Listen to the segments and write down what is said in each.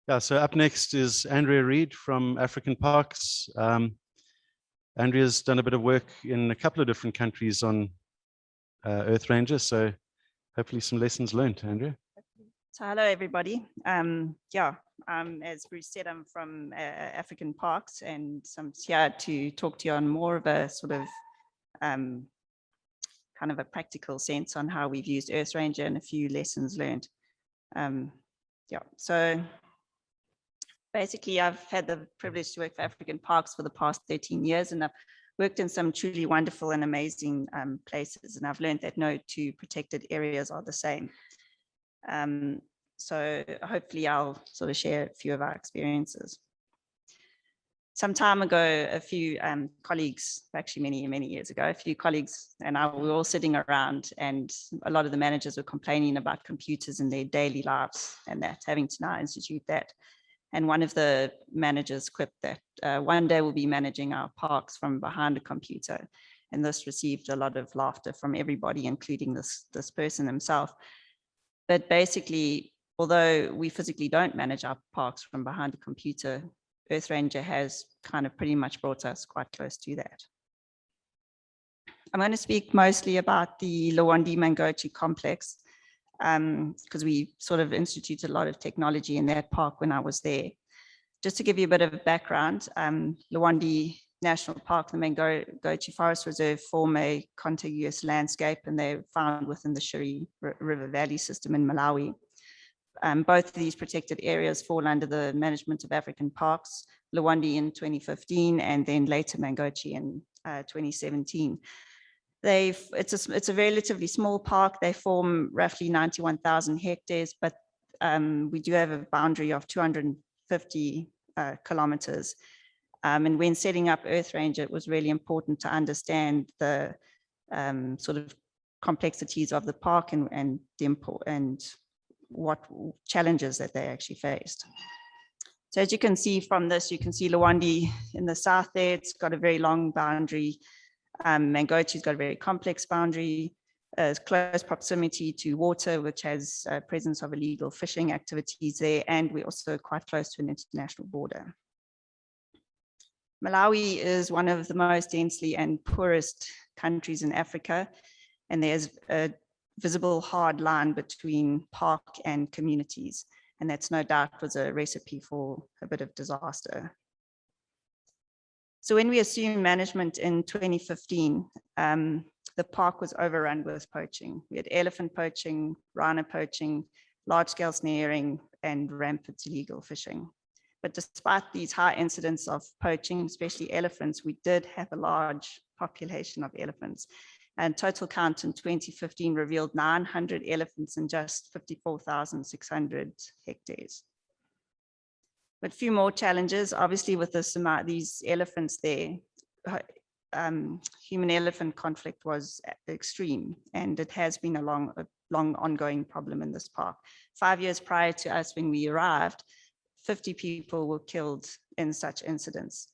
Yeah, so up next is Andrea Reid from African Parks. Andrea's done a bit of work in a couple of different countries on EarthRanger, so hopefully some lessons learned, Andrea. So hello, everybody. As Bruce said, I'm from African Parks, and I'm here to talk to you on more of a sort of kind of a practical sense on how we've used EarthRanger and a few lessons learned. So basically, I've had the privilege to work for African Parks for the past 13 years, and I've worked in some truly wonderful and amazing places, and I've learned that no two protected areas are the same. So hopefully I'll sort of share a few of our experiences. Some time ago, a few colleagues, actually many years ago, a few colleagues and I were all sitting around, and a lot of the managers were complaining about computers in their daily lives and that, having to now institute that. And one of the managers quipped that one day we'll be managing our parks from behind a computer. And this received a lot of laughter from everybody, including this person himself. But basically, although we physically don't manage our parks from behind a computer, EarthRanger has kind of pretty much brought us quite close to that. I'm going to speak mostly about the Lorendi and Mangochi complex, because we sort of instituted a lot of technology in that park when I was there. Just to give you a bit of background, Lorendi National Park, the Mangochi Forest Reserve, form a contiguous landscape, and they're found within the Shuri River Valley system in Malawi. Both of these protected areas fall under the management of African Parks, Lorendi in 2015, and then later Mangochi in 2017. It's a relatively small park. They form roughly 91,000 hectares, but we do have a boundary of 250 kilometers. And when setting up EarthRanger, it was really important to understand the sort of complexities of the park and what challenges that they actually faced. So as you can see from this, you can see Lorendi in the south there. It's got a very long boundary. Mangochi's got a very complex boundary, close proximity to water, which has presence of illegal fishing activities there, and we're also quite close to an international border. Malawi is one of the most densely and poorest countries in Africa, and there's a visible hard line between park and communities, and that's no doubt was a recipe for a bit of disaster. So when we assumed management in 2015, the park was overrun with poaching. We had elephant poaching, rhino poaching, large-scale snaring, and rampant illegal fishing. But despite these high incidents of poaching, especially elephants, we did have a large population of elephants. And total count in 2015 revealed 900 elephants in just 54,600 hectares. But a few more challenges, obviously with these elephants there, human-elephant conflict was extreme, and it has been a long ongoing problem in this park. 5 years prior to us when we arrived, 50 people were killed in such incidents.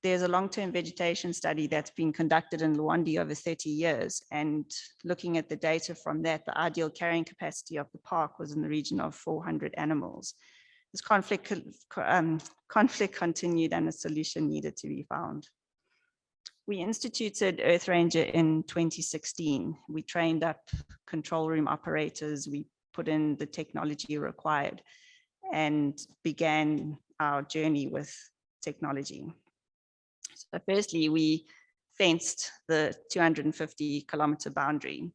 There's a long-term vegetation study that's been conducted in Lorendi over 30 years, and looking at the data from that, the ideal carrying capacity of the park was in the region of 400 animals. This conflict continued, and a solution needed to be found. We instituted EarthRanger in 2016. We trained up control room operators, we put in the technology required, and began our journey with technology. So firstly, we fenced the 250-kilometer boundary,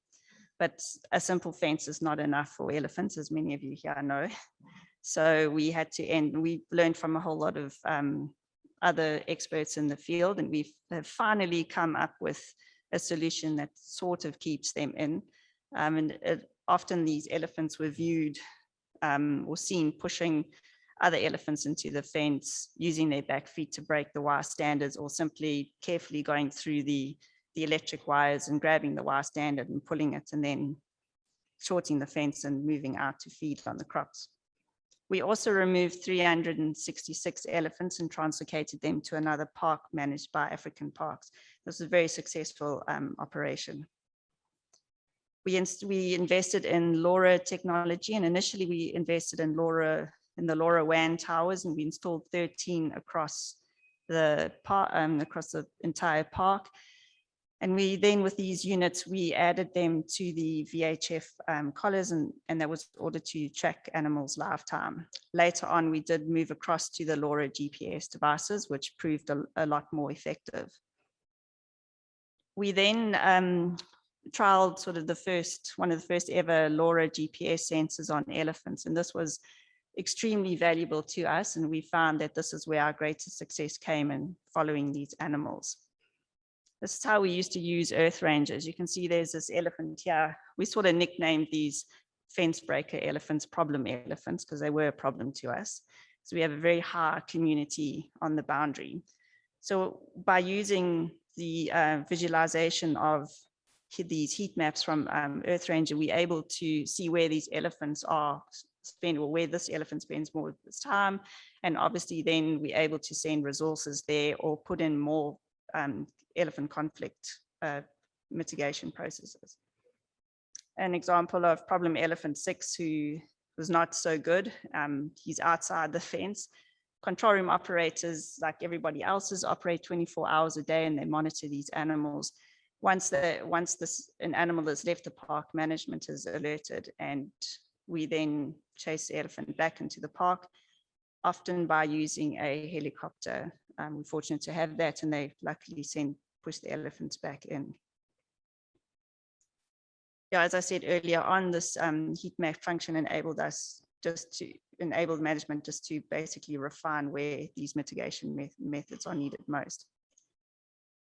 but a simple fence is not enough for elephants, as many of you here know. So we had to we learned from a whole lot of other experts in the field, and we have finally come up with a solution that sort of keeps them in. Often these elephants were viewed or seen pushing other elephants into the fence, using their back feet to break the wire standards, or simply carefully going through the electric wires and grabbing the wire standard and pulling it, and then shorting the fence and moving out to feed on the crops. We also removed 366 elephants and translocated them to another park managed by African Parks. This was a very successful operation. We invested in LoRa technology, and initially we invested in LoRa in the LoRaWAN towers, and we installed 13 across the park, across the entire park. And we then, with these units, we added them to the VHF collars, and that was in order to track animals' lifetime. Later on, we did move across to the LoRa GPS devices, which proved a lot more effective. We then trialed sort of one of the first ever LoRa GPS sensors on elephants, and this was extremely valuable to us, and we found that this is where our greatest success came in following these animals. This is how we used to use EarthRanger. You can see there's this elephant here. We sort of nicknamed these fence breaker elephants problem elephants because they were a problem to us. So we have a very high community on the boundary. So by using the visualization of these heat maps from EarthRanger, we're able to see where these elephants are where this elephant spends more of its time. And obviously then we're able to send resources there or put in more elephant conflict mitigation processes. An example of problem elephant 6, who was not so good. He's outside the fence. Control room operators, like everybody else's, operate 24 hours a day, and they monitor these animals. Once an animal has left the park, management is alerted, and we then chase the elephant back into the park, often by using a helicopter. We're fortunate to have that, and they luckily push the elephants back in. Yeah, as I said earlier on, this heat map function enabled management just to basically refine where these mitigation methods are needed most.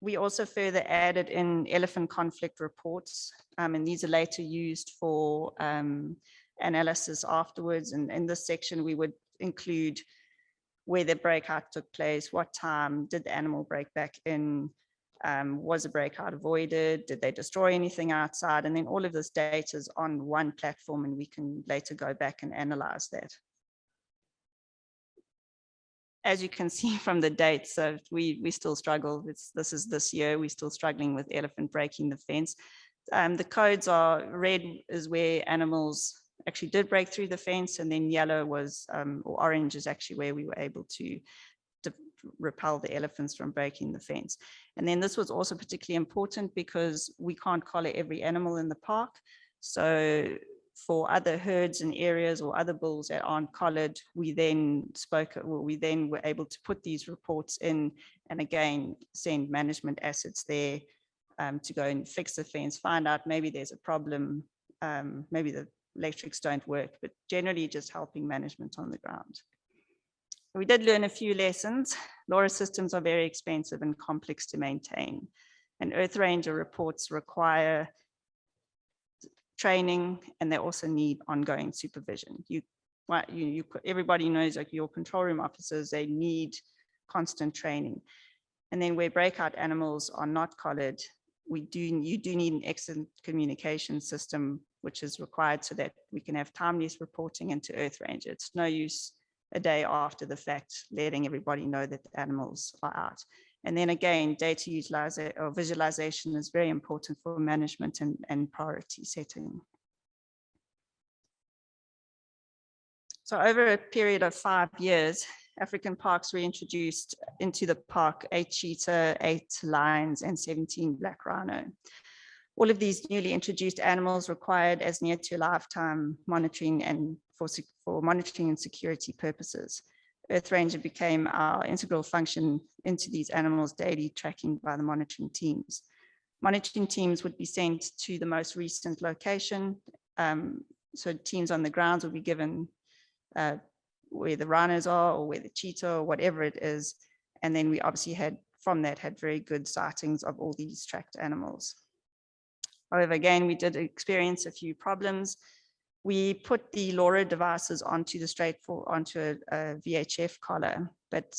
We also further added in elephant conflict reports, and these are later used for analysis afterwards. And in this section, we would include where the breakout took place, what time did the animal break back in, was the breakout avoided, did they destroy anything outside, and then all of this data is on one platform, and we can later go back and analyze that. As you can see from the dates, so we still struggle. This is this year, we're still struggling with elephant breaking the fence. The codes are red is where animals actually did break through the fence, and then yellow was, or orange is actually where we were able to repel the elephants from breaking the fence. And then this was also particularly important because we can't collar every animal in the park. So for other herds and areas or other bulls that aren't collared, we then were able to put these reports in, and again, send management assets there to go and fix the fence, find out maybe there's a problem, maybe the electrics don't work, but generally just helping management on the ground. We did learn a few lessons. LoRa systems are very expensive and complex to maintain, and EarthRanger reports require training, and they also need ongoing supervision. Everybody knows, like your control room officers, they need constant training. And then where breakout animals are not collared, you do need an excellent communication system, which is required so that we can have timely reporting into EarthRanger. It's no use a day after the fact letting everybody know that the animals are out. And then again, data utilization or visualization is very important for management and priority setting. So over a period of 5 years, African Parks reintroduced into the park 8 cheetah, 8 lions, and 17 black rhino. All of these newly introduced animals required as near to lifetime monitoring and for monitoring and security purposes. EarthRanger became our integral function into these animals' daily tracking by the monitoring teams. Monitoring teams would be sent to the most recent location. So teams on the grounds would be given where the rhinos are or where the cheetah or whatever it is. And then we obviously had very good sightings of all these tracked animals. However, again, we did experience a few problems. We put the LoRa devices onto a VHF collar, but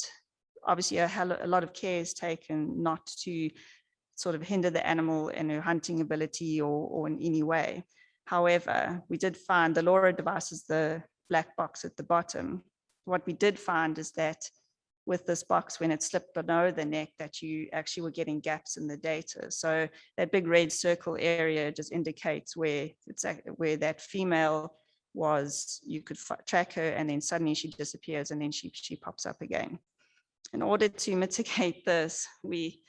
obviously a lot of care is taken not to sort of hinder the animal in her hunting ability or in any way. However, we did find the LoRa devices, the black box at the bottom. What we did find is that with this box, when it slipped below the neck, that you actually were getting gaps in the data. So that big red circle area just indicates where that female was you could track her and then suddenly she disappears and then she pops up again. In order to mitigate this, we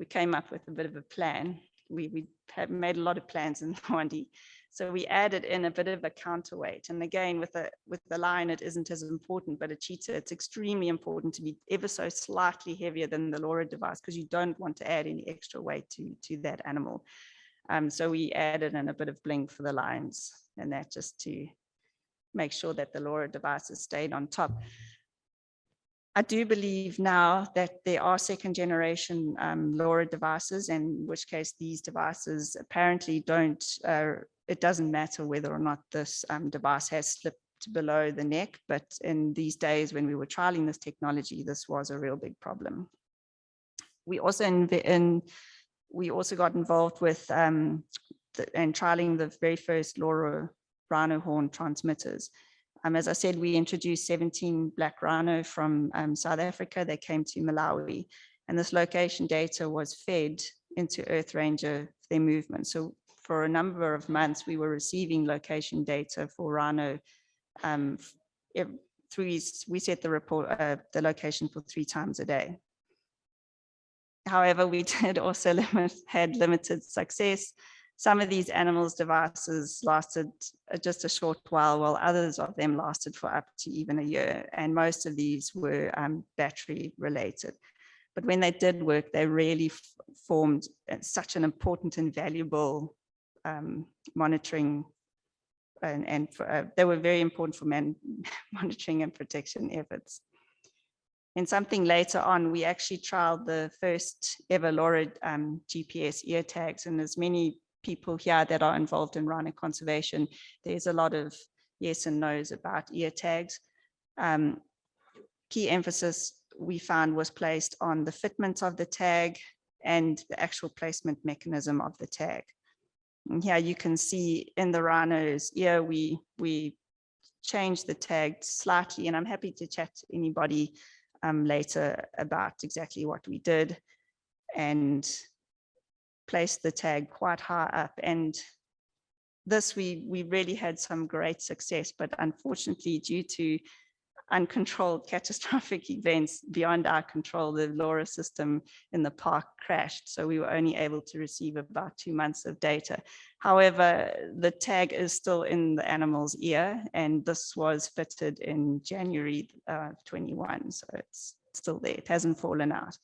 came up with a bit of a plan. We have made a lot of plans in Lorendi. So we added in a bit of a counterweight. And again, with the lion, it isn't as important, but a cheetah, it's extremely important to be ever so slightly heavier than the LoRa device, because you don't want to add any extra weight to that animal. So we added in a bit of bling for the lions, and that just to make sure that the LoRa devices stayed on top. I do believe now that there are second generation LoRa devices, in which case these devices apparently don't, it doesn't matter whether or not this device has slipped below the neck, but in these days when we were trialing this technology, this was a real big problem. We also got involved with and trialing the very first LoRa rhino horn transmitters. As I said, we introduced 17 black rhino from South Africa. They came to Malawi, and this location data was fed into EarthRanger for their movement. So for a number of months, we were receiving location data for rhino. We set the location for 3 times a day. However, we did also had limited success. Some of these animals' devices lasted just a short while others of them lasted for up to even a year. And most of these were battery related. But when they did work, they really formed such an important and valuable monitoring, and they were very important for monitoring and protection efforts. And something later on, we actually trialed the first ever LoRa GPS ear tags, and as many people here that are involved in rhino conservation, there's a lot of yes and no's about ear tags. Key emphasis we found was placed on the fitment of the tag and the actual placement mechanism of the tag. And here you can see in the rhino's ear, we changed the tag slightly, and I'm happy to chat to anybody later about exactly what we did, and placed the tag quite high up. And this, we really had some great success, but unfortunately, due to uncontrolled catastrophic events beyond our control, the LoRa system in the park crashed. So we were only able to receive about 2 months of data. However, the tag is still in the animal's ear, and this was fitted in January 21. So it's still there, it hasn't fallen out.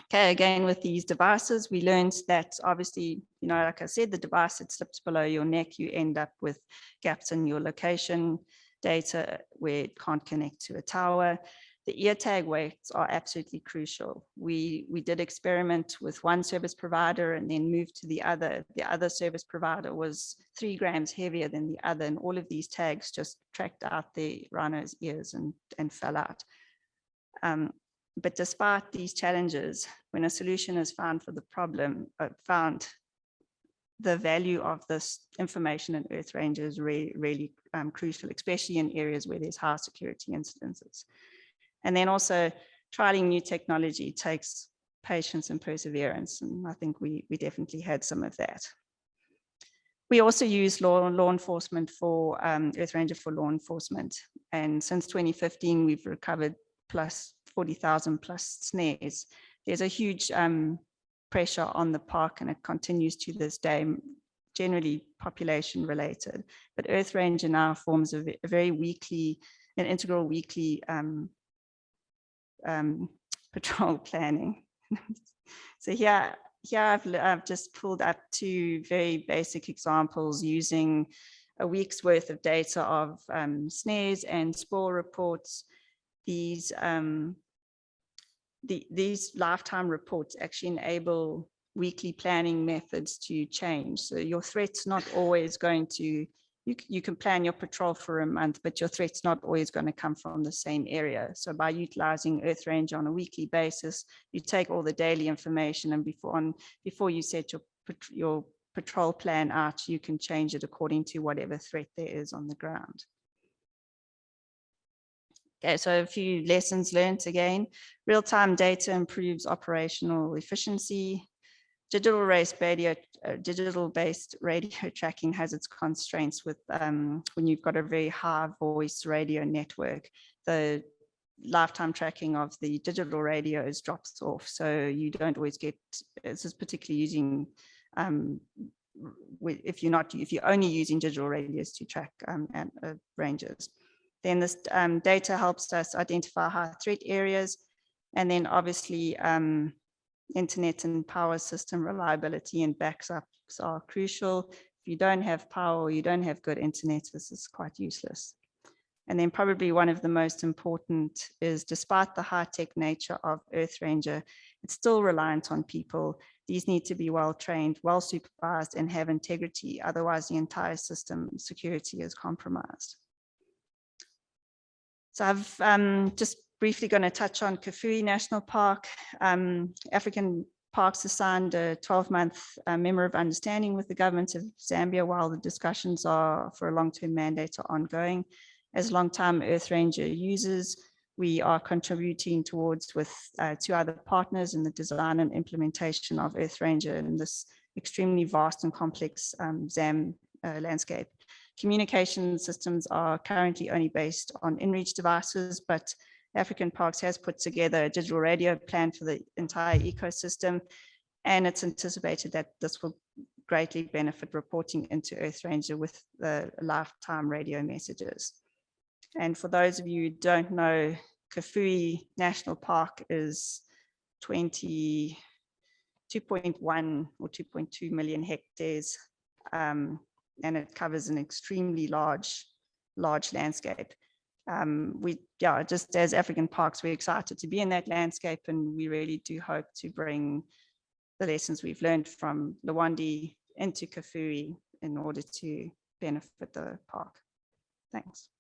Okay, again, with these devices, we learned that obviously, like I said, the device that slips below your neck, you end up with gaps in your location data where it can't connect to a tower. The ear tag weights are absolutely crucial. We did experiment with one service provider and then moved to the other. The other service provider was 3 grams heavier than the other, and all of these tags just tracked out the rhino's ears and fell out. But despite these challenges, when a solution is found for the problem, the value of this information in EarthRanger is really crucial, especially in areas where there's high security incidences. And then also trialing new technology takes patience and perseverance, and I think we definitely had some of that. We also use law enforcement for EarthRanger for law enforcement, and since 2015 we've recovered plus 40,000 plus snares. There's a huge pressure on the park, and it continues to this day, generally population related. But EarthRanger now forms a very an integral weekly patrol planning. So here I've just pulled up 2 very basic examples using a week's worth of data of snares and spoil reports. These lifetime reports actually enable weekly planning methods to change. So your threat's not always going to, you can plan your patrol for a month, but your threat's not always going to come from the same area. So by utilizing EarthRanger on a weekly basis, you take all the daily information, and before you set your patrol plan out, you can change it according to whatever threat there is on the ground. Okay, so a few lessons learned again. Real-time data improves operational efficiency. digital-based radio tracking has its constraints with when you've got a very high voice radio network, the lifetime tracking of the digital radios drops off. So you don't always get, this is particularly using, if you're only using digital radios to track ranges. Then this data helps us identify high threat areas. And then obviously internet and power system reliability and backups are crucial. If you don't have power or you don't have good internet, this is quite useless. And then probably one of the most important is, despite the high-tech nature of EarthRanger, it's still reliant on people. These need to be well-trained, well-supervised, and have integrity. Otherwise, the entire system security is compromised. So I've just briefly going to touch on Kafue National Park. African Parks has signed a 12-month Memo of Understanding with the government of Zambia, while the discussions are for a long-term mandate are ongoing. As long-time EarthRanger users, we are contributing towards with 2 other partners in the design and implementation of EarthRanger in this extremely vast and complex ZAM landscape. Communication systems are currently only based on inReach devices, but African Parks has put together a digital radio plan for the entire ecosystem, and it's anticipated that this will greatly benefit reporting into EarthRanger with the lifetime radio messages. And for those of you who don't know, Kafue National Park is 2.1 or 2.2 million hectares, and it covers an extremely large landscape. Just as African Parks, we're excited to be in that landscape, and we really do hope to bring the lessons we've learned from Lorendi into Kafue in order to benefit the park. Thanks.